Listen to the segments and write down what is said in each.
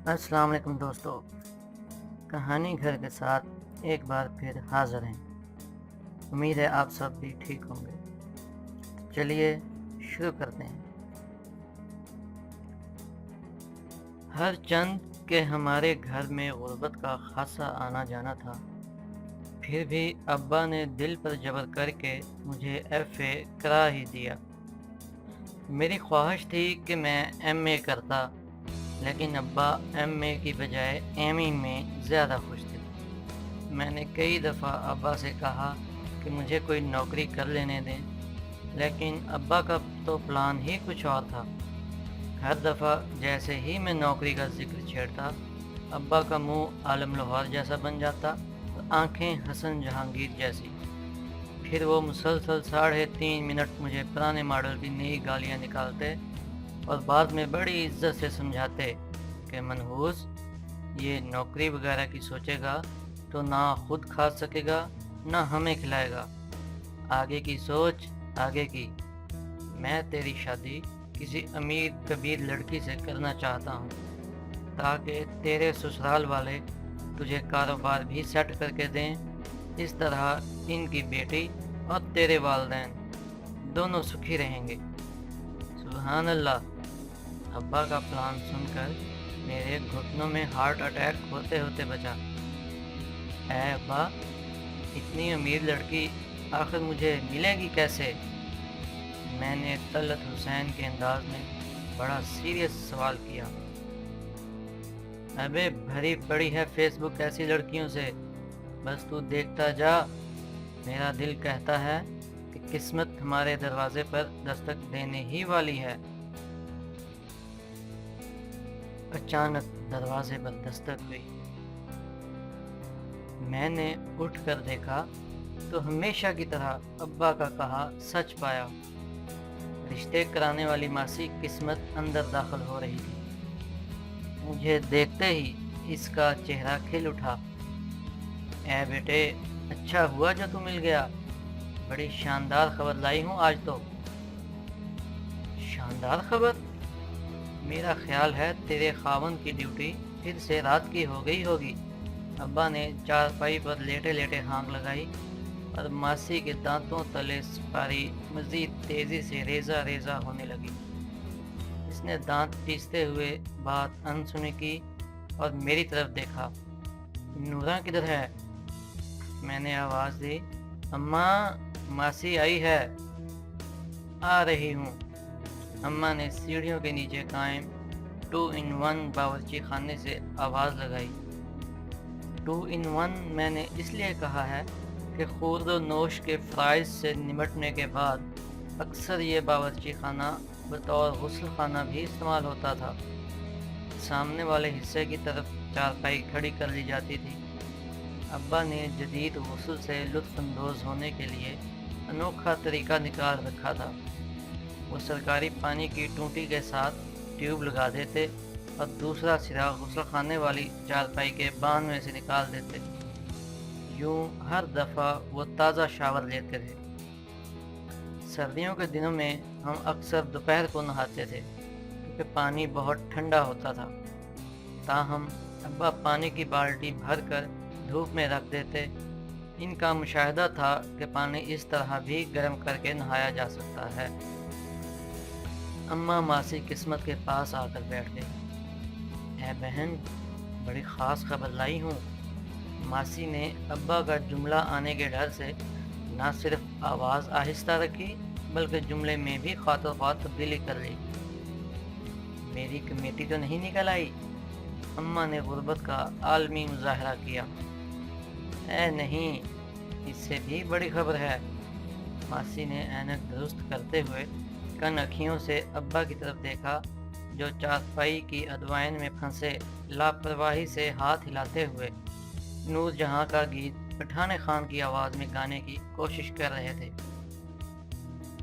السلام علیکم دوستو، کہانی گھر کے ساتھ ایک بار پھر حاضر ہیں۔ امید ہے آپ سب بھی ٹھیک ہوں گے۔ چلیے شروع کرتے ہیں۔ ہر چند کہ ہمارے گھر میں غربت کا خاصا آنا جانا تھا، پھر بھی ابا نے دل پر جبر کر کے مجھے FA کرا ہی دیا۔ میری خواہش تھی کہ میں MA کرتا، لیکن ابا MA کی بجائے ME میں زیادہ خوش تھے۔ میں نے کئی دفعہ ابا سے کہا کہ مجھے کوئی نوکری کر لینے دیں، لیکن ابا کا تو پلان ہی کچھ اور تھا۔ ہر دفعہ جیسے ہی میں نوکری کا ذکر چھیڑتا، ابا کا منہ عالم لاہور جیسا بن جاتا اور آنکھیں حسن جہانگیر جیسی۔ پھر وہ مسلسل 3.5 منٹ مجھے پرانے ماڈل کی نئی گالیاں نکالتے اور بعد میں بڑی عزت سے سمجھاتے کہ منحوس، یہ نوکری وغیرہ کی سوچے گا تو نہ خود کھا سکے گا نہ ہمیں کھلائے گا۔ آگے کی سوچ، آگے کی۔ میں تیری شادی کسی امیر کبیر لڑکی سے کرنا چاہتا ہوں تاکہ تیرے سسرال والے تجھے کاروبار بھی سیٹ کر کے دیں، اس طرح ان کی بیٹی اور تیرے والدین دونوں سکھی رہیں گے۔ سبحان اللہ! ابا کا پلان سن کر میرے گھٹنوں میں ہارٹ اٹیک ہوتے ہوتے بچا۔ اے ابا، اتنی امیر لڑکی آخر مجھے ملے گی کیسے؟ میں نے طلعت حسین کے انداز میں بڑا سیریس سوال کیا۔ ابے بھری پڑی ہے فیس بک ایسی لڑکیوں سے، بس تو دیکھتا جا۔ میرا دل کہتا ہے کہ قسمت ہمارے دروازے پر دستک دینے ہی والی ہے۔ اچانک دروازے پر دستک ہوئی۔ میں نے اٹھ کر دیکھا تو ہمیشہ کی طرح ابا کا کہا سچ پایا۔ رشتے کرانے والی ماسی قسمت اندر داخل ہو رہی تھی۔ مجھے دیکھتے ہی اس کا چہرہ کھل اٹھا۔ اے بیٹے، اچھا ہوا جو تو مل گیا، بڑی شاندار خبر لائی ہوں آج تو۔ شاندار خبر؟ میرا خیال ہے تیرے خاوند کی ڈیوٹی پھر سے رات کی ہو گئی ہوگی۔ ابا نے چارپائی پر لیٹے لیٹے ہانک لگائی اور ماسی کے دانتوں تلے سپاری مزید تیزی سے ریزہ ریزہ ہونے لگی۔ اس نے دانت پیستے ہوئے بات انسنی کی اور میری طرف دیکھا۔ نورا کدھر ہے؟ میں نے آواز دی، اماں، ماسی آئی ہے۔ آ رہی ہوں۔ اماں نے سیڑھیوں کے نیچے قائم 2-in-1 باورچی خانے سے آواز لگائی۔ 2-in-1 میں نے اس لیے کہا ہے کہ خورد و نوش کے فرائض سے نمٹنے کے بعد اکثر یہ باورچی خانہ بطور غسل خانہ بھی استعمال ہوتا تھا۔ سامنے والے حصے کی طرف چارپائی کھڑی کر لی جاتی تھی۔ ابا نے جدید غسل سے لطف اندوز ہونے کے لیے انوکھا طریقہ نکال رکھا تھا۔ وہ سرکاری پانی کی ٹونٹی کے ساتھ ٹیوب لگا دیتے اور دوسرا سرا غسل خانے والی چارپائی کے بان میں سے نکال دیتے۔ یوں ہر دفعہ وہ تازہ شاور لیتے تھے۔ سردیوں کے دنوں میں ہم اکثر دوپہر کو نہاتے تھے کیونکہ پانی بہت ٹھنڈا ہوتا تھا۔ تاہم ابا پانی کی بالٹی بھر کر دھوپ میں رکھ دیتے۔ ان کا مشاہدہ تھا کہ پانی اس طرح بھی گرم کر کے نہایا جا سکتا ہے۔ اماں ماسی قسمت کے پاس آ کر بیٹھ گئی۔ اے بہن، بڑی خاص خبر لائی ہوں۔ ماسی نے ابا کا جملہ آنے کے ڈر سے نہ صرف آواز آہستہ رکھی بلکہ جملے میں بھی خاطر خواہ تبدیلی کر لی۔ میری کمیٹی تو نہیں نکل آئی؟ اماں نے غربت کا عالمی مظاہرہ کیا۔ اے نہیں، اس سے بھی بڑی خبر ہے۔ ماسی نے اینک درست کرتے ہوئے کن اکھیوں سے ابا کی طرف دیکھا جو چارپائی کی ادوائن میں پھنسے لاپرواہی سے ہاتھ ہلاتے ہوئے نور جہاں کا گیت پٹھان خان کی آواز میں گانے کی کوشش کر رہے تھے۔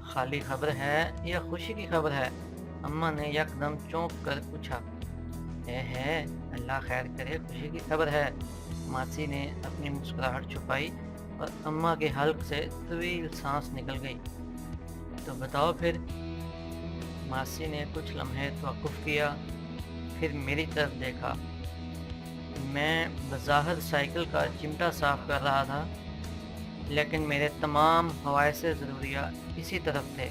خالی خبر ہے یا خوشی کی خبر ہے؟ اماں نے یکدم چونک کر پوچھا۔ ہے، اللہ خیر کرے، خوشی کی خبر ہے۔ ماسی نے اپنی مسکراہٹ چھپائی اور اماں کے حلق سے طویل سانس نکل گئی۔ تو بتاؤ پھر۔ ماسی نے کچھ لمحے توقف کیا پھر میری طرف دیکھا۔ میں بظاہر سائیکل کا چمٹا صاف کر رہا تھا، لیکن میرے تمام حواس ضروریہ اسی طرف تھے۔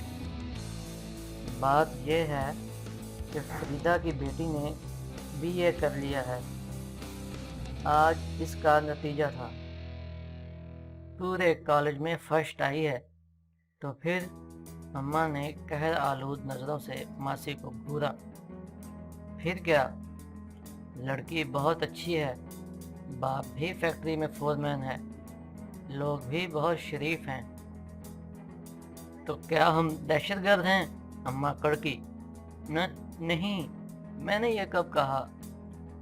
بات یہ ہے کہ فریدہ کی بیٹی نے بی اے کر لیا ہے۔ آج اس کا نتیجہ تھا، پورے کالج میں فرسٹ آئی ہے۔ تو پھر اماں نے قہر آلود نظروں سے ماسی کو گھورا۔ پھر کیا؟ لڑکی بہت اچھی ہے، باپ بھی فیکٹری میں فورمین ہے، لوگ بھی بہت شریف ہیں۔ تو کیا ہم دہشت گرد ہیں؟ اماں کڑکی۔ نہیں، میں نے یہ کب کہا؟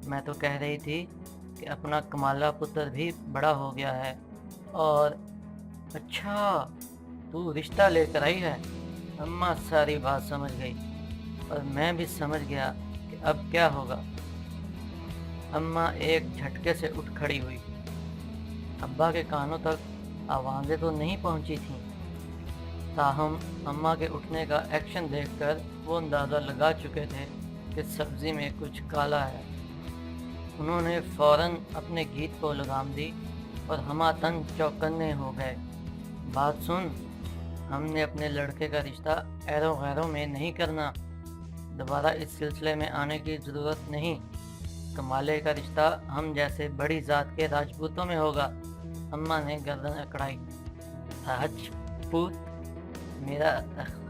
میں تو کہہ رہی تھی کہ اپنا کمالا پتر بھی بڑا ہو گیا ہے اور… اچھا، تو رشتہ لے کر آئی ہے؟ اماں ساری بات سمجھ گئی اور میں بھی سمجھ گیا کہ اب کیا ہوگا۔ اماں ایک جھٹکے سے اٹھ کھڑی ہوئی۔ ابا کے کانوں تک آوازیں تو نہیں پہنچی تھیں، تاہم اماں کے اٹھنے کا ایکشن دیکھ کر وہ اندازہ لگا چکے تھے کہ سبزی میں کچھ کالا ہے۔ انہوں نے فوراً اپنے گیت کو لگام دی اور ہمہ چوکنے ہو گئے۔ بات سن، ہم نے اپنے لڑکے کا رشتہ ایرو غیروں میں نہیں کرنا، دوبارہ اس سلسلے میں آنے کی ضرورت نہیں۔ کمالے کا رشتہ ہم جیسے بڑی ذات کے راجپوتوں میں ہوگا۔ اماں نے گردن اکڑائی۔ راجپوت؟ میرا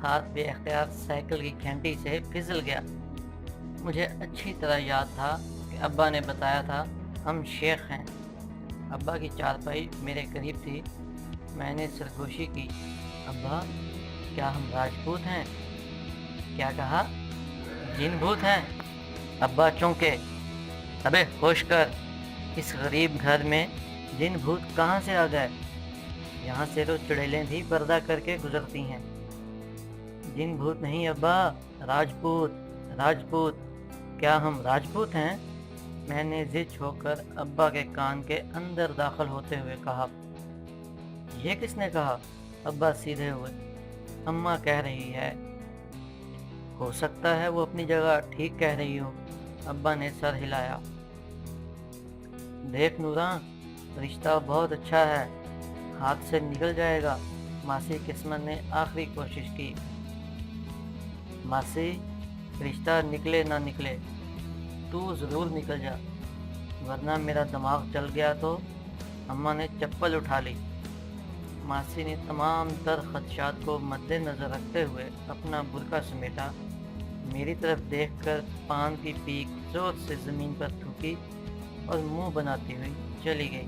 ہاتھ بے اختیار سائیکل کی گھنٹی سے پھسل گیا۔ مجھے اچھی طرح یاد تھا کہ ابا نے بتایا تھا ہم شیخ ہیں۔ ابا کی چارپائی میرے قریب تھی۔ میں نے سرگوشی کی۔ ابا، کیا ہم راجپوت ہیں؟ کیا کہا؟ جن بھوت ہیں؟ ابا چونکے۔ ابے ہوش کر، اس غریب گھر میں جن بھوت کہاں سے آ گئے؟ یہاں سے تو چڑیلیں بھی پردہ کر کے گزرتی ہیں۔ جن بھوت نہیں ابا، راجپوت، راجپوت۔ کیا ہم راجپوت ہیں؟ میں نے ضد ہو کر ابا کے کان کے اندر داخل ہوتے ہوئے کہا۔ یہ کس نے کہا؟ ابا سیدھے ہوئے۔ اماں کہہ رہی ہے۔ ہو سکتا ہے وہ اپنی جگہ ٹھیک کہہ رہی ہو۔ ابا نے سر ہلایا۔ دیکھ نوراں، رشتہ بہت اچھا ہے، ہاتھ سے نکل جائے گا۔ ماسی قسمت نے آخری کوشش کی۔ ماسی، رشتہ نکلے نہ نکلے، تو ضرور نکل جا، ورنہ میرا دماغ چل گیا تو… اماں نے چپل اٹھا لی۔ ماسی نے تمام تر خدشات کو مد نظر رکھتے ہوئے اپنا برقع سمیٹا، میری طرف دیکھ کر پان کی پیک زور سے زمین پر تھوکی اور منہ بناتی ہوئی چلی گئی۔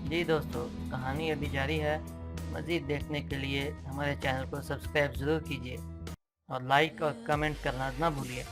جی دوستو، کہانی ابھی جاری ہے۔ مزید دیکھنے کے لیے ہمارے چینل کو سبسکرائب ضرور کیجیے اور لائک اور کمنٹ کرنا نہ بھولیے۔